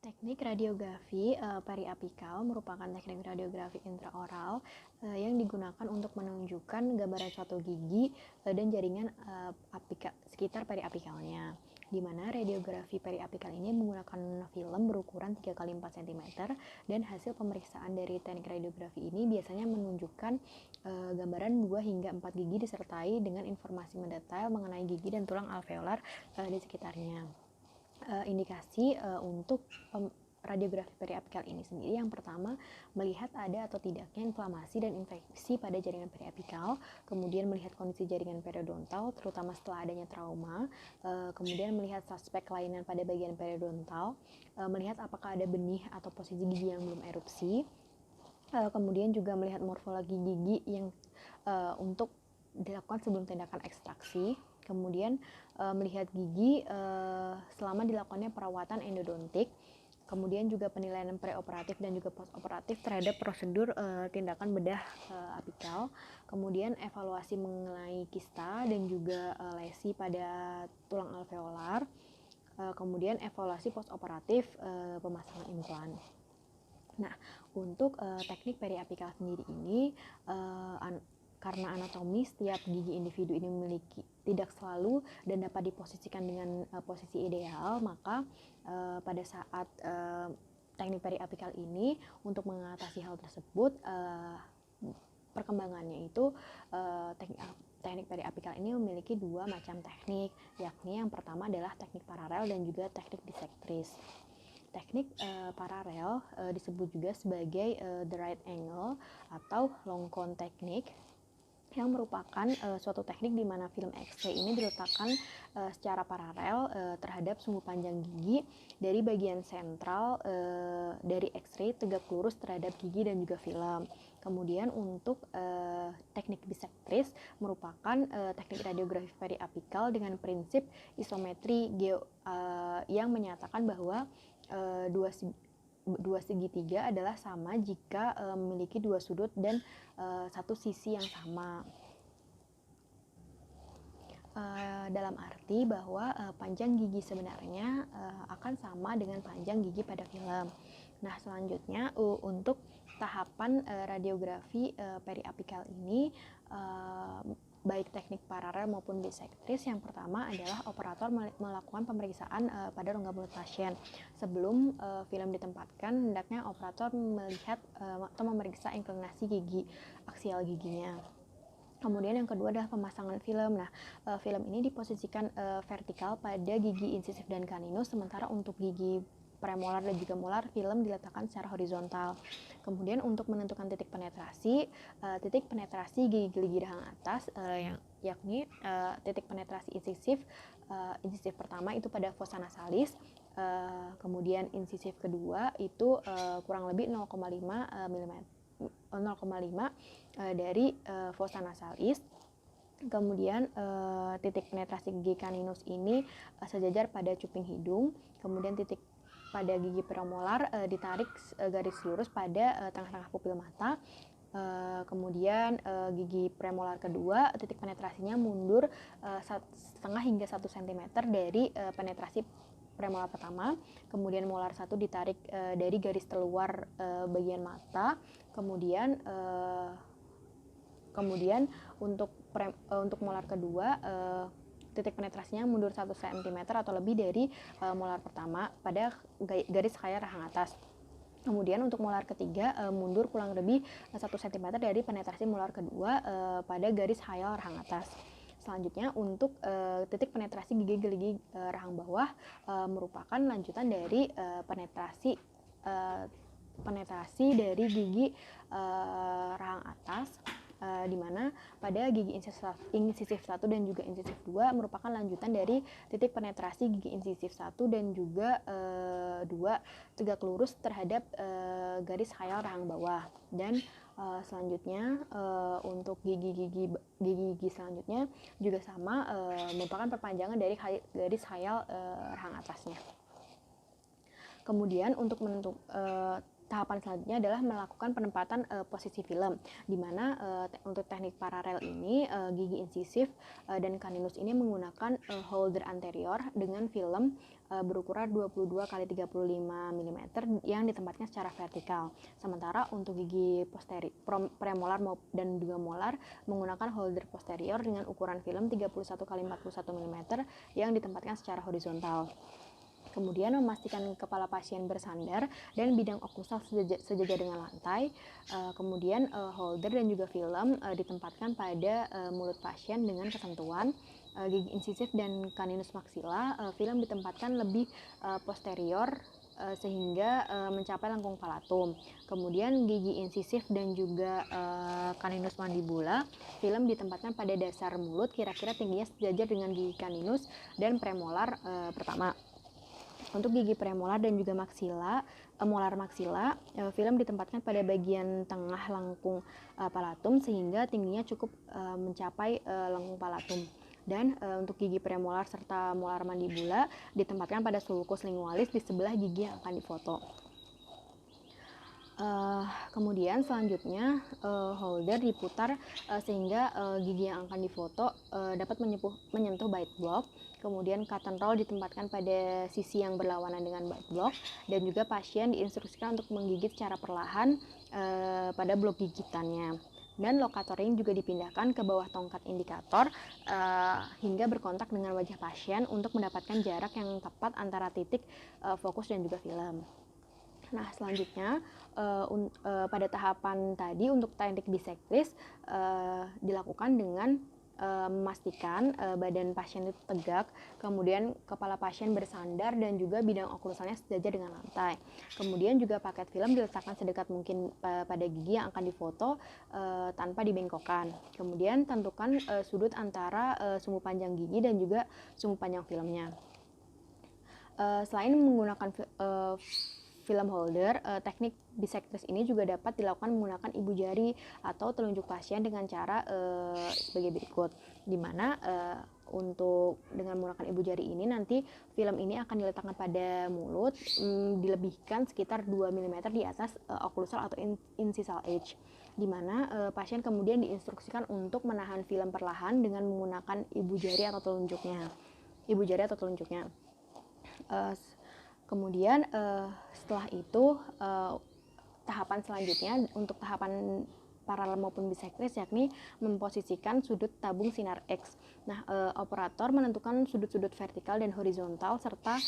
Teknik radiografi periapikal merupakan teknik radiografi intraoral yang digunakan untuk menunjukkan gambaran suatu gigi dan jaringan sekitar periapikalnya. Di mana radiografi periapikal ini menggunakan film berukuran 3x4 cm dan hasil pemeriksaan dari teknik radiografi ini biasanya menunjukkan gambaran 2 hingga 4 gigi disertai dengan informasi mendetail mengenai gigi dan tulang alveolar di sekitarnya. Indikasi untuk radiografi periapikal ini sendiri, yang pertama melihat ada atau tidaknya inflamasi dan infeksi pada jaringan periapikal, kemudian melihat kondisi jaringan periodontal terutama setelah adanya trauma, kemudian melihat suspek kelainan pada bagian periodontal, melihat apakah ada benih atau posisi gigi yang belum erupsi, kemudian juga melihat morfologi gigi yang untuk dilakukan sebelum tindakan ekstraksi. Kemudian melihat gigi selama dilakukannya perawatan endodontik, kemudian juga penilaian preoperatif dan juga postoperatif terhadap prosedur tindakan bedah apikal, kemudian evaluasi mengenai kista dan juga lesi pada tulang alveolar, kemudian evaluasi postoperatif pemasangan implan. Nah, untuk teknik periapikal sendiri ini karena anatomi setiap gigi individu ini memiliki tidak selalu dan dapat diposisikan dengan posisi ideal, maka pada saat teknik periapikal ini untuk mengatasi hal tersebut perkembangannya itu teknik periapikal ini memiliki dua macam teknik, yakni yang pertama adalah teknik paralel dan juga teknik bisektris. Teknik paralel disebut juga sebagai the right angle atau long cone teknik, yang merupakan suatu teknik di mana film X-ray ini diletakkan secara paralel terhadap sumbu panjang gigi dari bagian sentral dari X-ray tegak lurus terhadap gigi dan juga film. Kemudian untuk teknik bisektris merupakan teknik radiografi periapikal dengan prinsip isometri yang menyatakan bahwa dua segitiga adalah sama jika memiliki dua sudut dan satu sisi yang sama. Dalam arti bahwa panjang gigi sebenarnya akan sama dengan panjang gigi pada film. Nah, selanjutnya untuk tahapan radiografi periapikal ini, baik teknik paralel maupun bisektris, yang pertama adalah operator melakukan pemeriksaan pada rongga mulut pasien. Sebelum film ditempatkan, hendaknya operator melihat atau memeriksa inklinasi gigi, aksial giginya. Kemudian yang kedua adalah pemasangan film. Nah, film ini diposisikan vertikal pada gigi insisif dan kaninus, sementara untuk gigi premolar dan juga molar film diletakkan secara horizontal. Kemudian untuk menentukan titik penetrasi gigi rahang atas yakni titik penetrasi insisif pertama itu pada fossa nasalis, kemudian insisif kedua itu kurang lebih 0,5 dari fossa nasalis. Kemudian titik penetrasi gigi kaninus ini sejajar pada cuping hidung. Kemudian titik pada gigi premolar ditarik garis lurus pada tengah-tengah pupil mata. Kemudian gigi premolar kedua titik penetrasinya mundur 1,5 hingga 1 cm dari penetrasi premolar pertama. Kemudian molar 1 ditarik dari garis terluar bagian mata. Kemudian untuk molar kedua titik penetrasinya mundur 1 cm atau lebih dari molar pertama pada garis khayal rahang atas. Kemudian untuk molar ketiga mundur kurang lebih 1 cm dari penetrasi molar kedua pada garis khayal rahang atas. Selanjutnya untuk titik penetrasi gigi gerigi rahang bawah merupakan lanjutan dari penetrasi dari gigi rahang atas, di mana pada gigi insisif 1 dan juga insisif 2 merupakan lanjutan dari titik penetrasi gigi insisif 1 dan juga 2 tegak lurus terhadap garis khayal rahang bawah. Dan selanjutnya untuk gigi selanjutnya juga sama, merupakan perpanjangan dari garis khayal rahang atasnya. Kemudian untuk tahapan selanjutnya adalah melakukan penempatan posisi film, di mana untuk teknik paralel ini gigi insisif dan caninus ini menggunakan holder anterior dengan film berukuran 22 x 35 mm yang ditempatkan secara vertikal. Sementara untuk gigi premolar dan juga molar menggunakan holder posterior dengan ukuran film 31 x 41 mm yang ditempatkan secara horizontal. Kemudian memastikan kepala pasien bersandar dan bidang oklusal sejajar dengan lantai. Kemudian holder dan juga film ditempatkan pada mulut pasien dengan ketentuan. Gigi insisif dan caninus maxilla, film ditempatkan lebih posterior sehingga mencapai lengkung palatum. Kemudian gigi insisif dan juga caninus mandibula, film ditempatkan pada dasar mulut, kira-kira tingginya sejajar dengan gigi caninus dan premolar pertama. Untuk gigi premolar dan juga molar maksila, film ditempatkan pada bagian tengah lengkung palatum sehingga tingginya cukup mencapai lengkung palatum. Dan untuk gigi premolar serta molar mandibula ditempatkan pada sulcus lingualis di sebelah gigi yang akan difoto. Kemudian selanjutnya holder diputar sehingga gigi yang akan difoto dapat menyentuh bite block. Kemudian cotton roll ditempatkan pada sisi yang berlawanan dengan bite block, dan juga pasien diinstruksikan untuk menggigit secara perlahan pada blok gigitannya. Dan lokator ini juga dipindahkan ke bawah tongkat indikator hingga berkontak dengan wajah pasien untuk mendapatkan jarak yang tepat antara titik fokus dan juga film. Nah, selanjutnya pada tahapan tadi untuk teknik bisektris dilakukan dengan memastikan badan pasien itu tegak, kemudian kepala pasien bersandar dan juga bidang oklusalnya sejajar dengan lantai. Kemudian juga paket film diletakkan sedekat mungkin pada gigi yang akan difoto tanpa dibengkokkan. Kemudian tentukan sudut antara sumbu panjang gigi dan juga sumbu panjang filmnya. Selain menggunakan film holder, teknik bisektris ini juga dapat dilakukan menggunakan ibu jari atau telunjuk pasien dengan cara sebagai berikut, di mana untuk dengan menggunakan ibu jari ini nanti film ini akan diletakkan pada mulut, dilebihkan sekitar 2 mm di atas oklusal atau incisal edge, di mana pasien kemudian diinstruksikan untuk menahan film perlahan dengan menggunakan ibu jari atau telunjuknya. Kemudian setelah itu tahapan selanjutnya untuk tahapan paralel maupun bisektris yakni memposisikan sudut tabung sinar X. Nah, operator menentukan sudut-sudut vertikal dan horizontal serta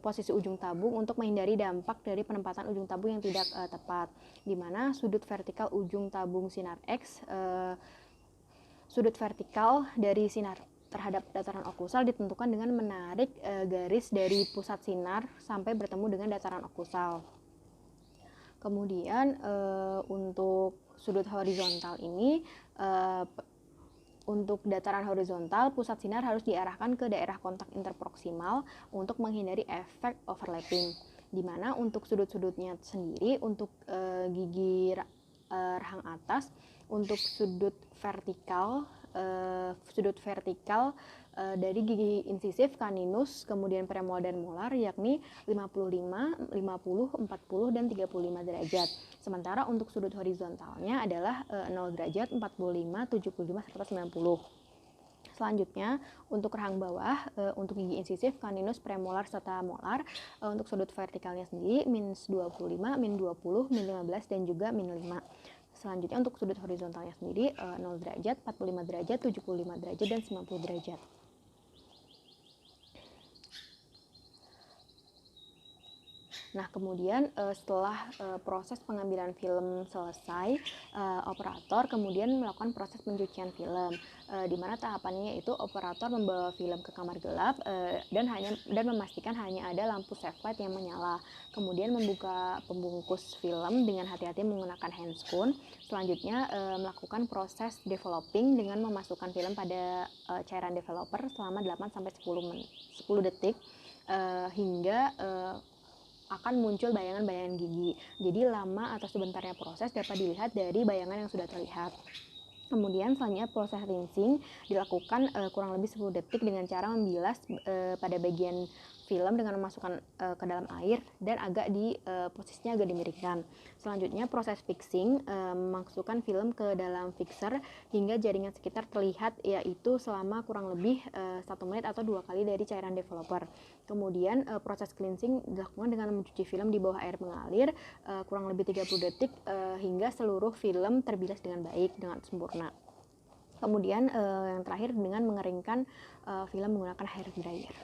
posisi ujung tabung untuk menghindari dampak dari penempatan ujung tabung yang tidak tepat. Di mana sudut vertikal ujung tabung sinar X, sudut vertikal dari sinar terhadap dataran oklusal ditentukan dengan menarik garis dari pusat sinar sampai bertemu dengan dataran oklusal. Kemudian untuk sudut horizontal ini, untuk dataran horizontal pusat sinar harus diarahkan ke daerah kontak interproksimal untuk menghindari efek overlapping. Di mana untuk sudut-sudutnya sendiri, untuk gigi rahang atas, untuk sudut vertikal dari gigi insisif, caninus, kemudian premolar dan molar yakni 55, 50, 40, dan 35 derajat. Sementara untuk sudut horizontalnya adalah 0 derajat, 45, 75, serta 90. Selanjutnya untuk rahang bawah, untuk gigi insisif, caninus, premolar, serta molar, untuk sudut vertikalnya sendiri minus 25, min 20, min 15, dan juga min 5. Selanjutnya untuk sudut horizontalnya sendiri 0 derajat, 45 derajat, 75 derajat, dan 90 derajat. Nah, kemudian setelah proses pengambilan film selesai, operator kemudian melakukan proses pencucian film, di mana tahapannya yaitu operator membawa film ke kamar gelap dan memastikan hanya ada lampu safe light yang menyala. Kemudian membuka pembungkus film dengan hati-hati menggunakan handscoon. Selanjutnya melakukan proses developing dengan memasukkan film pada cairan developer selama 8-10 detik hingga akan muncul bayangan-bayangan gigi. Jadi lama atau sebentarnya proses dapat dilihat dari bayangan yang sudah terlihat. Kemudian selanjutnya proses rinsing dilakukan kurang lebih 10 detik dengan cara membilas pada bagian film dengan memasukkan ke dalam air dan posisinya agak dimiringkan. Selanjutnya proses fixing, memasukkan film ke dalam fixer hingga jaringan sekitar terlihat, yaitu selama kurang lebih 1 menit atau 2 kali dari cairan developer. Kemudian proses cleansing dilakukan dengan mencuci film di bawah air mengalir kurang lebih 30 detik hingga seluruh film terbilas dengan baik, dengan sempurna. Kemudian yang terakhir dengan mengeringkan film menggunakan hair dryer.